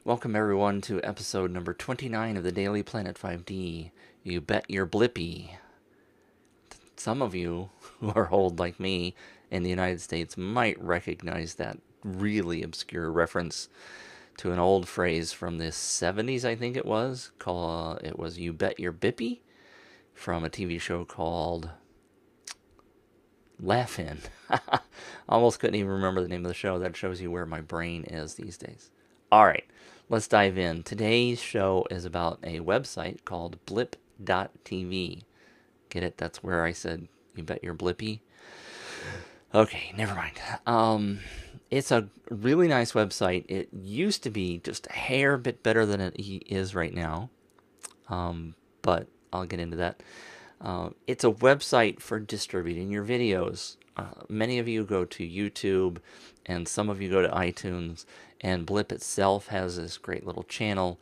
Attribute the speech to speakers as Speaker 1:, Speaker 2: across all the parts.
Speaker 1: Welcome everyone to episode number 29 of the Daily Planet 5D. You bet you're blippy. Some of you who are old like me in the United States might recognize that really obscure reference to an old phrase from the 70s, I think it was. It was You Bet Your Bippy from a TV show called Laugh-In. Almost couldn't even remember the name of the show. That shows you where my brain is these days. All right, let's dive in. Today's show is about a website called blip.tv. Get it? That's where I said, you bet you're blippy. Okay, never mind. It's a really nice website. It used to be just a hair bit better than it is right now, but I'll get into that. It's a website for distributing your videos. Many of you go to YouTube, and some of you go to iTunes, and Blip itself has this great little channel,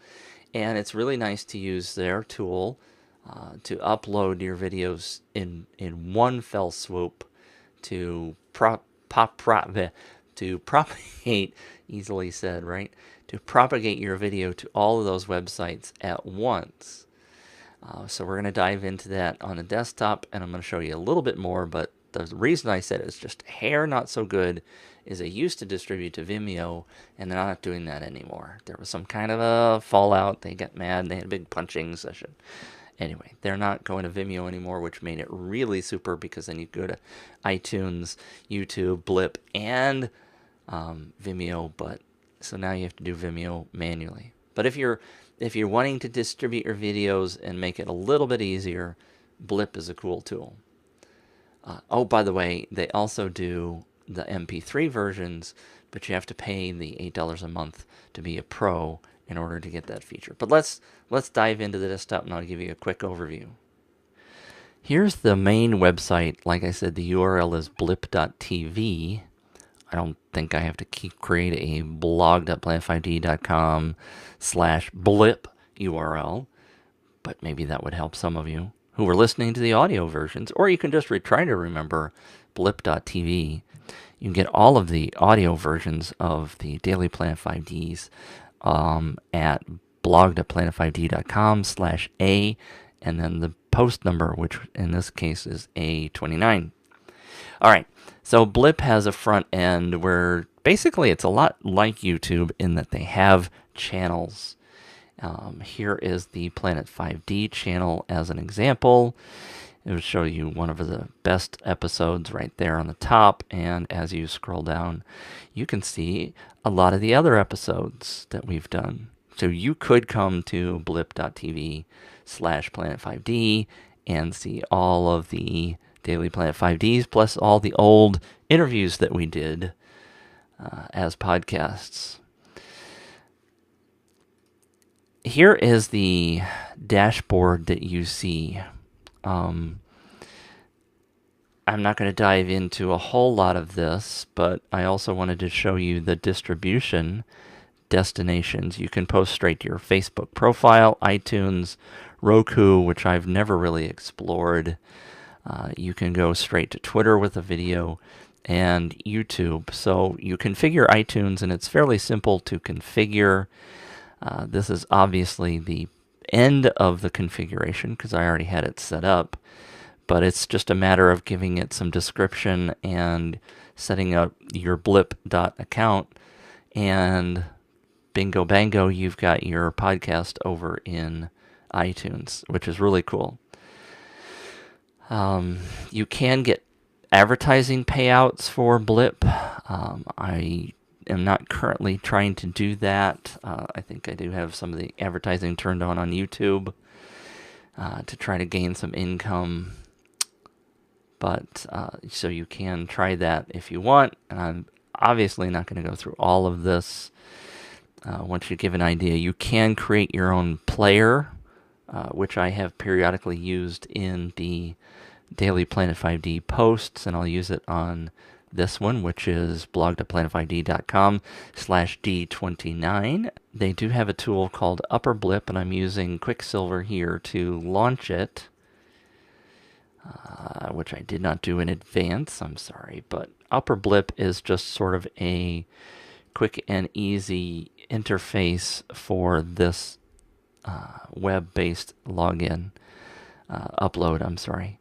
Speaker 1: and it's really nice to use their tool to upload your videos in one fell swoop to to propagate, easily said, right? To propagate your video to all of those websites at once. So we're going to dive into that on the desktop, and I'm going to show you a little bit more, but the reason I said it's just hair not so good is they used to distribute to Vimeo, and they're not doing that anymore. There was some kind of a fallout. They got mad. They had a big punching session. Anyway, they're not going to Vimeo anymore, which made it really super because then you go to iTunes, YouTube, Blip, and Vimeo. But so now you have to do Vimeo manually. But if you're wanting to distribute your videos and make it a little bit easier, Blip is a cool tool. Oh, by the way, they also do the MP3 versions, but you have to pay the $8 a month to be a pro in order to get that feature. But let's dive into the desktop, and I'll give you a quick overview. Here's the main website. Like I said, the URL is blip.tv. I don't think I have to create a blog.planet5d.com/blip URL, but maybe that would help some of you who were listening to the audio versions, or you can just try to remember blip.tv. You can get all of the audio versions of the Daily Planet 5Ds at blog.planet5d.com/A, and then the post number, which in this case is A29. All right, so Blip has a front end where basically it's a lot like YouTube in that they have channels. Here is the Planet 5D channel as an example. It will show you one of the best episodes right there on the top, and as you scroll down, you can see a lot of the other episodes that we've done. So you could come to blip.tv/planet5d and see all of the Daily Planet 5Ds, plus all the old interviews that we did as podcasts. Here is the dashboard that you see. I'm not going to dive into a whole lot of this, but I also wanted to show you the distribution destinations. You can post straight to your Facebook profile, iTunes, Roku, which I've never really explored. You can go straight to Twitter with a video, and YouTube. So you configure iTunes, and it's fairly simple to configure. This is obviously the end of the configuration because I already had it set up, but it's just a matter of giving it some description and setting up your blip.account, and bingo bango, you've got your podcast over in iTunes, which is really cool. You can get advertising payouts for Blip. I am not currently trying to do that. I think I do have some of the advertising turned on YouTube to try to gain some income. But so you can try that if you want. And I'm obviously not going to go through all of this. Once you give an idea, you can create your own player, which I have periodically used in the Daily Planet 5D posts, and I'll use it on this one, which is blog.planet5d.com/D29. They do have a tool called Upper Blip, and I'm using Quicksilver here to launch it, which I did not do in advance, I'm sorry, but Upper Blip is just sort of a quick and easy interface for this web-based login upload. I'm sorry.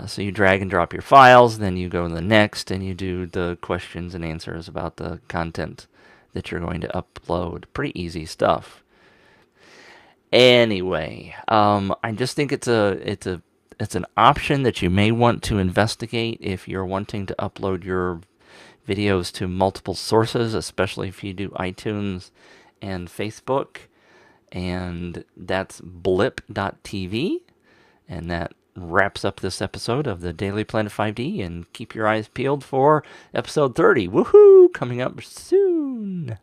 Speaker 1: So you drag and drop your files, then you go to the next, and you do the questions and answers about the content that you're going to upload. Pretty easy stuff. Anyway, I just think it's an option that you may want to investigate if you're wanting to upload your videos to multiple sources, especially if you do iTunes and Facebook. And that's blip.tv. And that wraps up this episode of the Daily Planet 5D. And keep your eyes peeled for episode 30. Woohoo! Coming up soon.